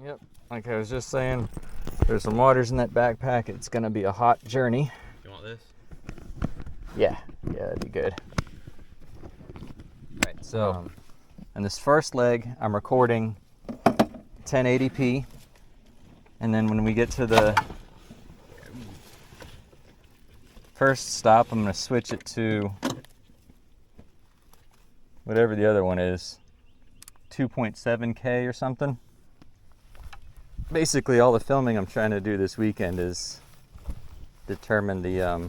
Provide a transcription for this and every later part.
Yep, like I was just saying, there's some waters in that backpack. It's gonna be a hot journey. You want this? Yeah, that'd be good. Right, so in this first leg, I'm recording 1080p, and then when we get to the first stop, I'm gonna switch it to whatever the other one is, 2.7K or something. Basically, all the filming I'm trying to do this weekend is determine the,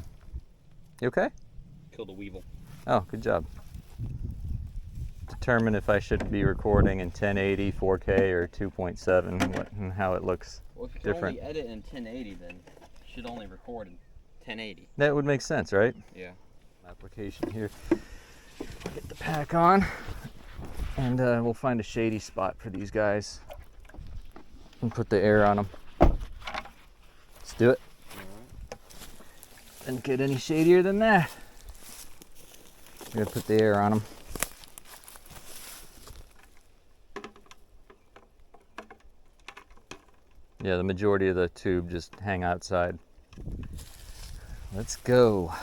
you okay? Kill the weevil. Oh, good job. Determine if I should be recording in 1080, 4K, or 2.7, what, and how it looks Well, if you different. can only edit in 1080, then you should only record in 1080. That would make sense, right? Yeah. Application here. Get the pack on, and we'll find a shady spot for these guys and put the air on them. Let's do it. Didn't get any shadier than that. We're gonna put the air on them. Yeah, the majority of the tube just hang outside. Let's go.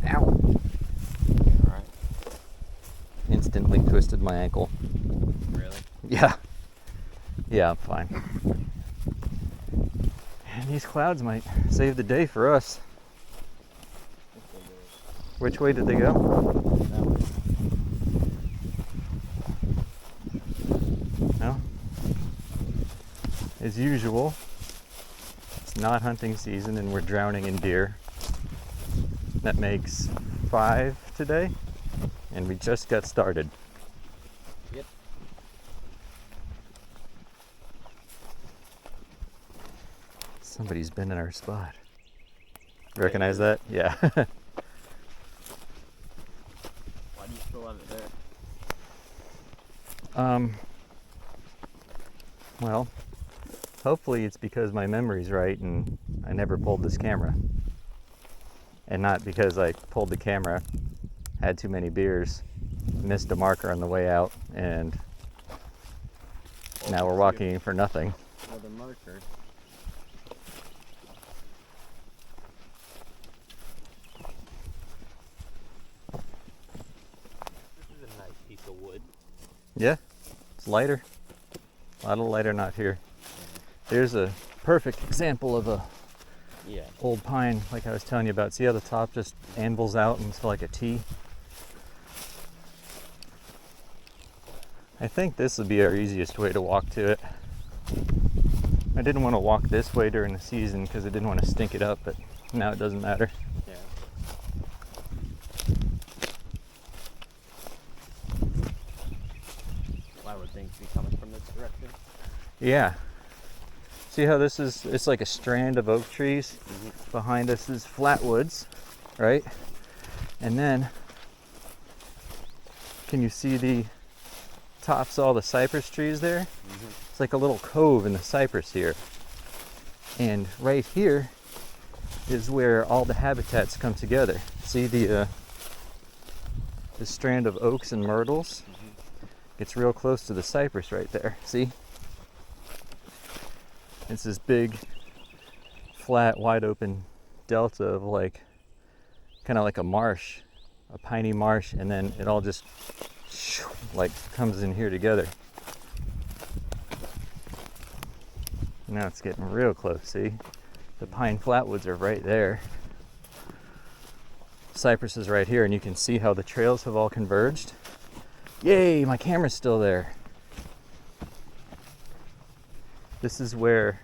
Ow. Alright. Instantly twisted my ankle. Really? Yeah. Yeah, I'm fine. And these clouds might save the day for us. Which way did they go? No? As usual, it's not hunting season and we're drowning in deer. That makes 5 today, and we just got started. Yep. Somebody's been in our spot. Recognize that? Yeah. Why do you still have it there? Well, hopefully it's because my memory's right and I never pulled this camera. And not because I pulled the camera, had too many beers, missed a marker on the way out, and now we're walking for nothing. Another marker. This is a nice piece of wood. Yeah, it's lighter. A lot of lighter knot here. There's a perfect example of a old pine, like I was telling you about. See how the top just anvils out into like a T? I think this would be our easiest way to walk to it. I didn't want to walk this way during the season because I didn't want to stink it up, but now it doesn't matter. Yeah. I would think be coming from this direction. Yeah. See how this is, it's like a strand of oak trees. Behind us is flatwoods, right? And then, can you see the tops of all the cypress trees there? It's like a little cove in the cypress here. And right here is where all the habitats come together. See the strand of oaks and myrtles? It's real close to the cypress right there. See? It's this big, flat, wide open delta of like, kind of like a marsh, a piney marsh, and then it all just like comes in here together. Now it's getting real close, see? The pine flatwoods are right there. Cypress is right here, and you can see how the trails have all converged. Yay, my camera's still there. This is where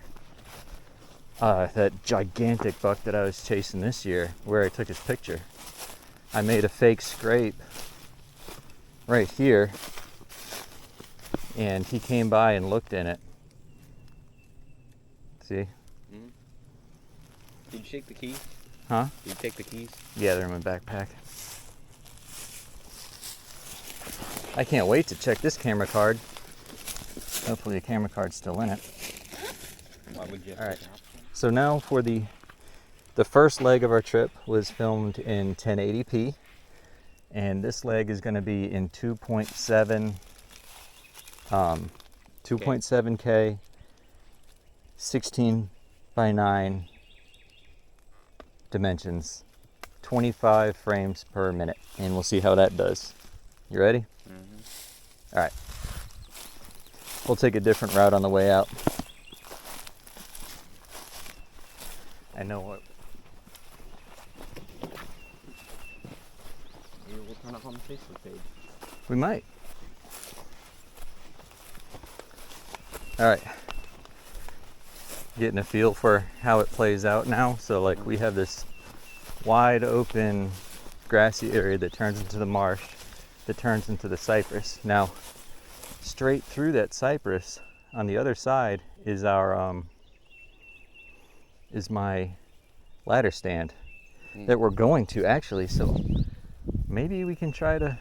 that gigantic buck that I was chasing this year, where I took his picture. I made a fake scrape right here, and he came by and looked in it. See? Mm-hmm. Did you shake the keys? Huh? Did you take the keys? Yeah, they're in my backpack. I can't wait to check this camera card. Hopefully the camera card's still in it. Why would you? All right. So now for the first leg of our trip was filmed in 1080p, and this leg is going to be in 2.7K 16 by 9 dimensions, 25 frames per minute, and we'll see how that does. You ready? Mm-hmm. All right. We'll take a different route on the way out. I know what. Maybe we'll turn up on the Facebook page. We might. All right. Getting a feel for how it plays out now. So like we have this wide open grassy area that turns into the marsh, that turns into the cypress. Now, straight through that cypress on the other side is our is my ladder stand that we're going to actually. So maybe we can try to,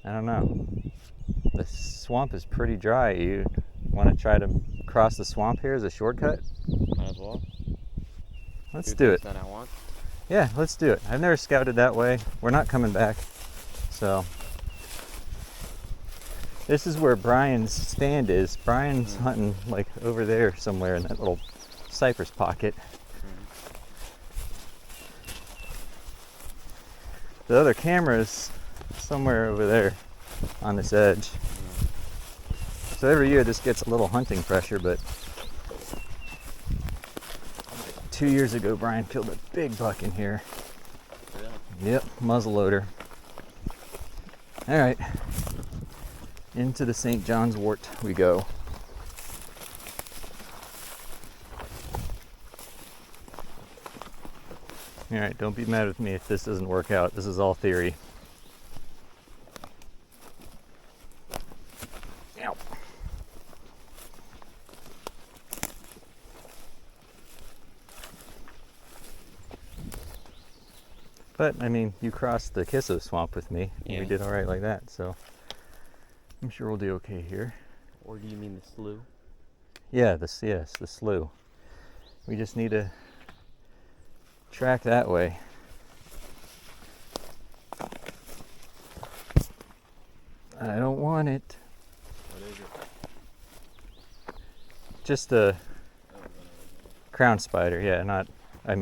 I don't know. The swamp is pretty dry. You want to try to cross the swamp here as a shortcut? Might as well. Let's do it. That I want. Yeah, let's do it. I've never scouted that way. We're not coming back. So this is where Brian's stand is. Brian's hunting like over there somewhere in that little cypress pocket. The other camera's somewhere over there on this edge. So every year this gets a little hunting pressure, but 2 years ago Brian killed a big buck in here. Really? Yep, muzzleloader. All right, into the St. John's wort we go. All right, don't be mad with me if this doesn't work out. This is all theory. Ow. But, I mean, you crossed the Kisso swamp with me. And we Yeah. did all right like that, so I'm sure we'll do okay here. Or do you mean the slough? Yeah, the slough. We just need to track that way. I don't want it. What is it? Just a crown spider, yeah,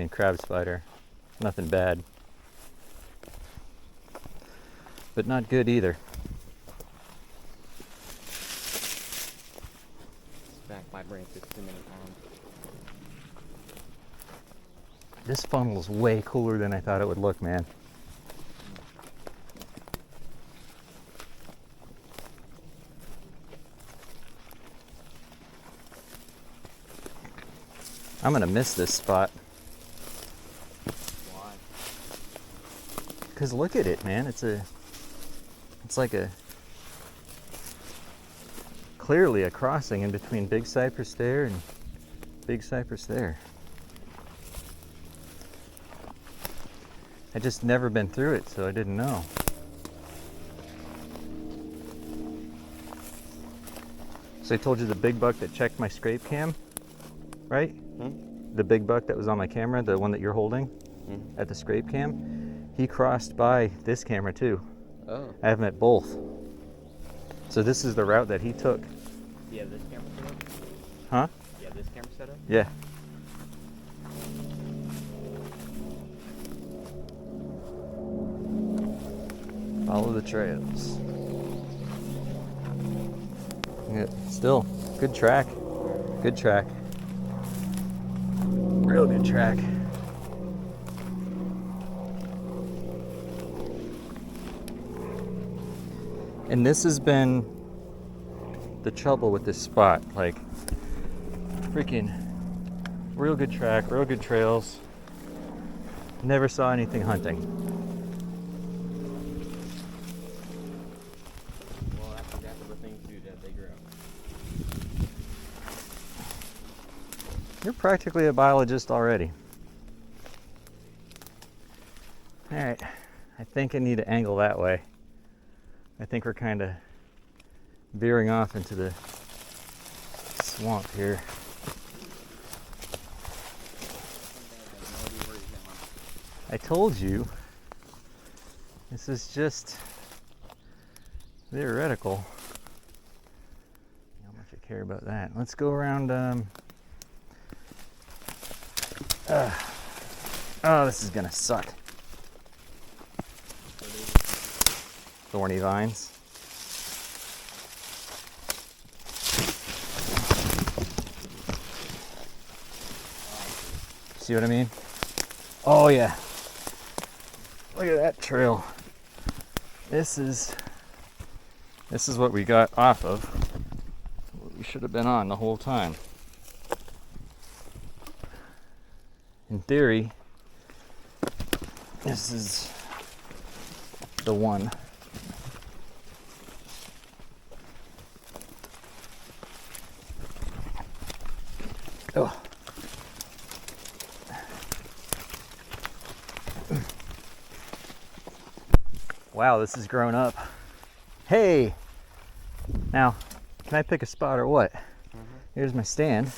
crab spider. Nothing bad. But not good either. Back my brain for 2 minutes on. This funnel is way cooler than I thought it would look, man. I'm gonna miss this spot. Why? Cause look at it, man. It's like clearly a crossing in between Big Cypress there and Big Cypress there. I just never been through it, so I didn't know. So I told you the big buck that checked my scrape cam, right? The big buck that was on my camera, the one that you're holding at the scrape cam, he crossed by this camera too. Oh. I have met both. So this is the route that he took. Yeah, this camera set up? Huh? Yeah, this camera set up? Yeah. Follow the trails. Yeah, still, good track. Good track. Real good track. And this has been the trouble with this spot. Like, freaking real good track, real good trails. Never saw anything hunting. Well, that's exactly the thing to do that they grow. You're practically a biologist already. All right, I think I need to angle that way. I think we're kind of veering off into the swamp here. I told you, this is just theoretical. care about that. Let's go around. Oh, this is gonna suck. Thorny vines. See what I mean? Oh yeah. Look at that trail. This is what we got off of. What we should have been on the whole time. In theory, this is the one. Oh. Wow, this has grown up. Hey! Now, can I pick a spot or what? Here's my stand.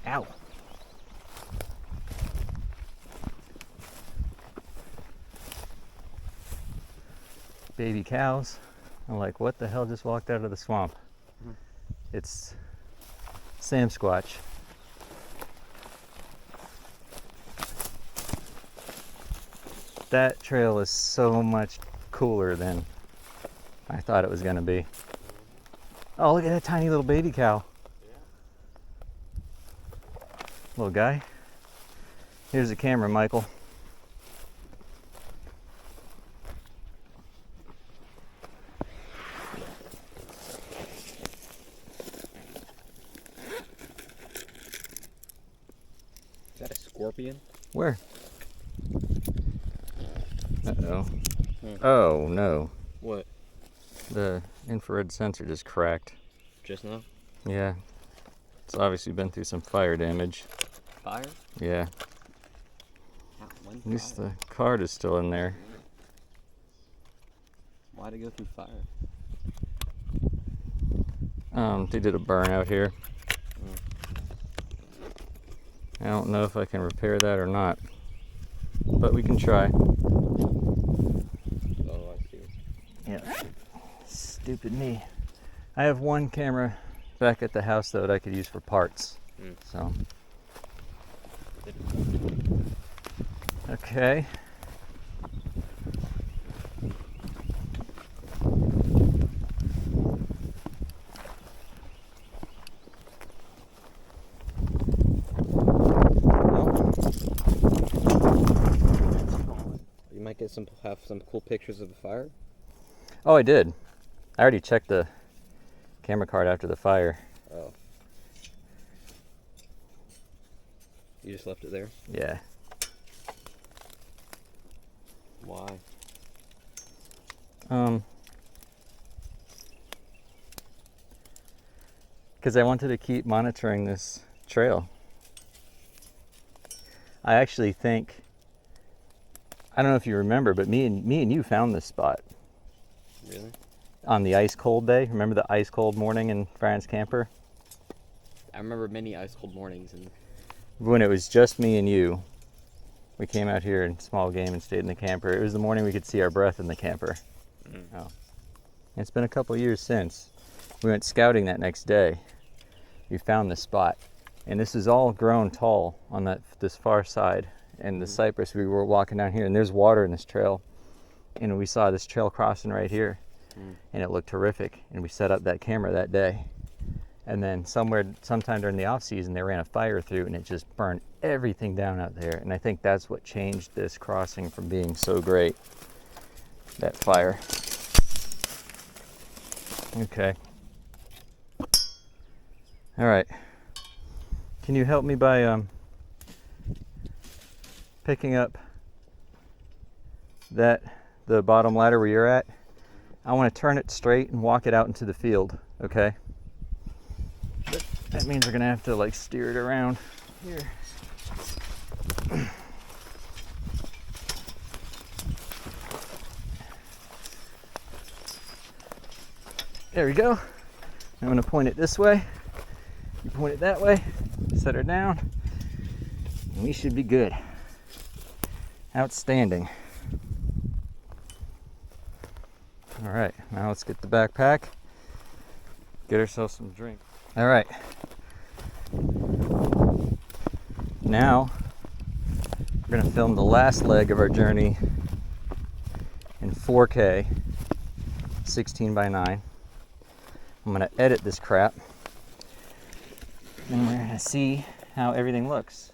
Ow. Baby cows. I'm like, what the hell just walked out of the swamp? It's Sam Squatch. That trail is so much cooler than I thought it was going to be. Oh, look at that tiny little baby cow. Little guy. Here's the camera, Michael. Is that a scorpion? Where? Uh-oh. Oh, no. What? The infrared sensor just cracked. Just now? Yeah. It's obviously been through some fire damage. Fire? Yeah. When At least fire? the card is still in there. Why'd it go through fire? They did a burn out here. I don't know if I can repair that or not, but we can try. Oh, I see. Yeah. Stupid me. I have one camera back at the house though that I could use for parts. So. Okay. You might get have some cool pictures of the fire. Oh, I did. I already checked the camera card after the fire. Oh. You just left it there? Yeah. Why? Because I wanted to keep monitoring this trail. I actually think, I don't know if you remember, but me and you found this spot. Really? On the ice cold day. Remember the ice cold morning in Brian's camper? I remember many ice cold mornings, and When it was just me and you, we came out here in small game and stayed in the camper. It was the morning we could see our breath in the camper. Oh. It's been a couple years since. We went scouting that next day. We found this spot. And this is all grown tall on this far side. And the cypress, we were walking down here, and there's water in this trail. And we saw this trail crossing right here. And it looked terrific. And we set up that camera that day. And then sometime during the off season, they ran a fire through, and it just burned everything down out there. And I think that's what changed this crossing from being so great. That fire. Okay. All right. Can you help me by picking up the bottom ladder where you're at? I want to turn it straight and walk it out into the field, okay? But that means we're gonna have to like steer it around here. There we go. I'm gonna point it this way. You point it that way, set her down, and we should be good. Outstanding. All right, now let's get the backpack Get ourselves some drink. All right. Now, we're gonna film the last leg of our journey in 4K, 16:9. I'm gonna edit this crap, and we're gonna see how everything looks.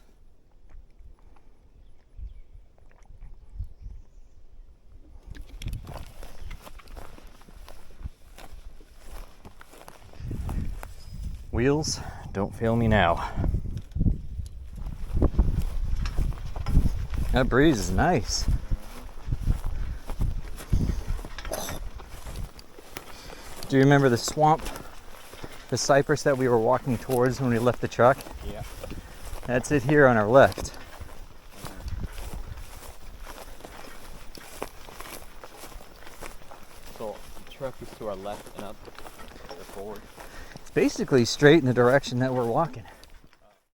Wheels, don't fail me now. That breeze is nice. Do you remember the swamp, the cypress that we were walking towards when we left the truck? Yeah. That's it here on our left. So the truck is to our left and up or forward. It's basically straight in the direction that we're walking.